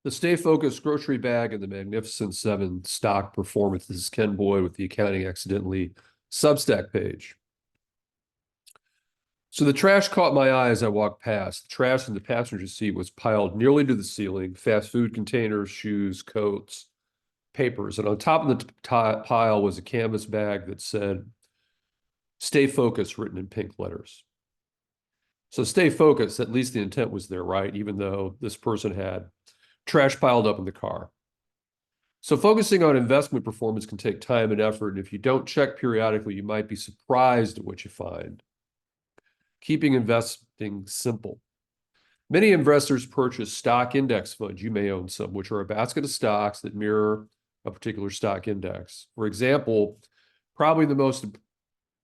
The Stay Focused Grocery Bag and the Magnificent Seven stock performance. This is Ken Boyd with the Accounting Accidentally Substack page. So the trash caught my eye as I walked past. The trash in the passenger seat was piled nearly to the ceiling: fast food containers, shoes, coats, papers. And on top of the pile was a canvas bag that said, "Stay Focused," written in pink letters. So stay focused, at least the intent was there, right? Even though this person had trash piled up in the car. So focusing on investment performance can take time and effort. And if you don't check periodically, you might be surprised at what you find. Keeping investing simple. Many investors purchase stock index funds. You may own some, which are a basket of stocks that mirror a particular stock index. For example, probably the most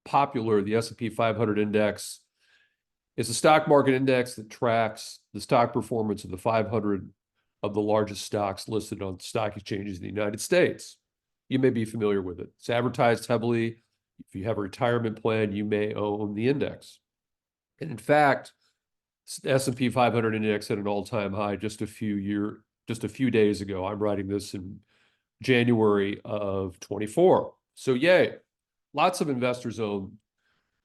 popular, the S&P 500 index, is a stock market index that tracks the stock performance of the 500 of the largest stocks listed on stock exchanges in the United States. You may be familiar with it. It's advertised heavily. If you have a retirement plan, you may own the index. And in fact, the S&P 500 index hit an all-time high just a few days ago. I'm writing this in January of 24. So yay, lots of investors own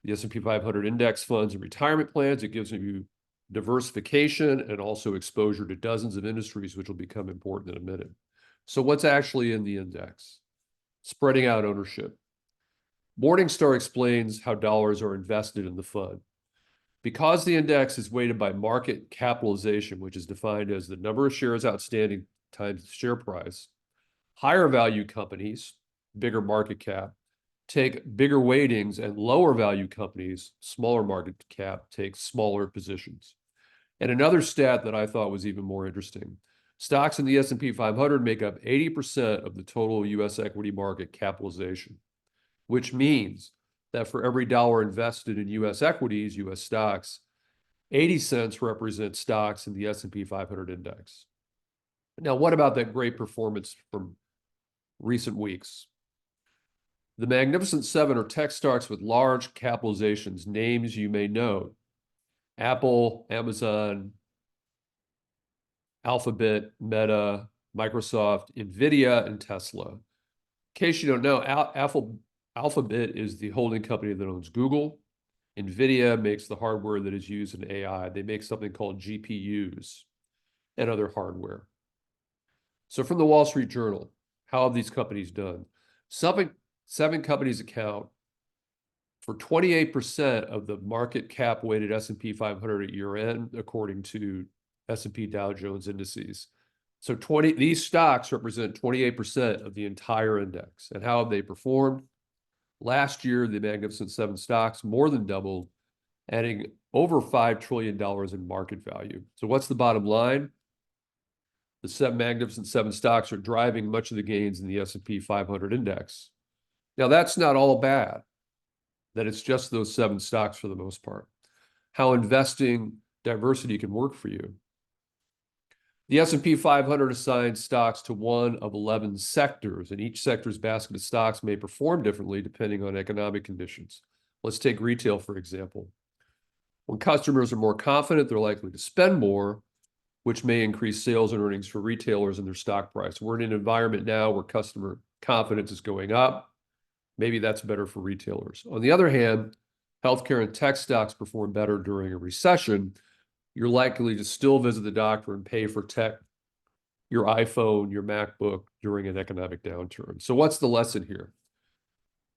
the S&P 500 index funds and retirement plans. It gives you diversification and also exposure to dozens of industries, which will become important in a minute. So what's actually in the index? Spreading out ownership. Morningstar explains how dollars are invested in the fund. Because the index is weighted by market capitalization, which is defined as the number of shares outstanding times the share price, higher value companies, bigger market cap, take bigger weightings, and lower value companies, smaller market cap, take smaller positions. And another stat that I thought was even more interesting: stocks in the S&P 500 make up 80% of the total U.S. equity market capitalization, which means that for every dollar invested in U.S. equities, U.S. stocks, 80 cents represent stocks in the S&P 500 index. Now, what about that great performance from recent weeks? The Magnificent Seven are tech stocks with large capitalizations, names you may know: Apple, Amazon, Alphabet, Meta, Microsoft, NVIDIA, and Tesla. In case you don't know, Alphabet is the holding company that owns Google. NVIDIA makes the hardware that is used in AI. They make something called GPUs and other hardware. So from the Wall Street Journal, how have these companies done? Seven companies account for 28% of the market cap weighted S&P 500 at year end, according to S&P Dow Jones indices. So these stocks represent 28% of the entire index. And how have they performed? Last year, the Magnificent Seven stocks more than doubled, adding over $5 trillion in market value. So what's the bottom line? The Magnificent Seven stocks are driving much of the gains in the S&P 500 index. Now, that's not all bad, that it's just those seven stocks for the most part. How investing diversity can work for you. The S&P 500 assigns stocks to one of 11 sectors, and each sector's basket of stocks may perform differently depending on economic conditions. Let's take retail, for example. When customers are more confident, they're likely to spend more, which may increase sales and earnings for retailers and their stock price. We're in an environment now where customer confidence is going up. Maybe that's better for retailers. On the other hand, healthcare and tech stocks perform better during a recession. You're likely to still visit the doctor and pay for tech, your iPhone, your MacBook, during an economic downturn. So what's the lesson here?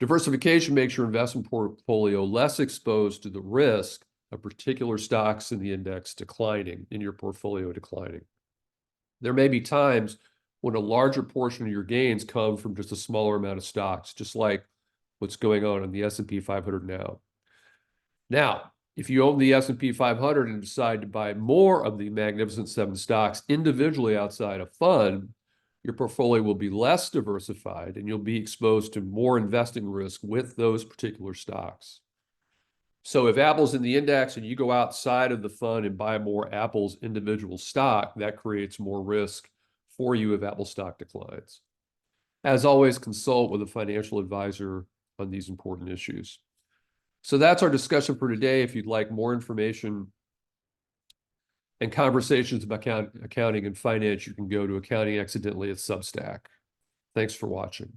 Diversification makes your investment portfolio less exposed to the risk of particular stocks in the index declining, in your portfolio declining. There may be times when a larger portion of your gains come from just a smaller amount of stocks, just like what's going on in the S&P 500 now. Now, if you own the S&P 500 and decide to buy more of the Magnificent Seven stocks individually outside a fund, your portfolio will be less diversified and you'll be exposed to more investing risk with those particular stocks. So if Apple's in the index and you go outside of the fund and buy more Apple's individual stock, that creates more risk for you if Apple stock declines. As always, consult with a financial advisor on these important issues. So that's our discussion for today. If you'd like more information and conversations about accounting and finance, you can go to Accounting Accidentally at Substack. Thanks for watching.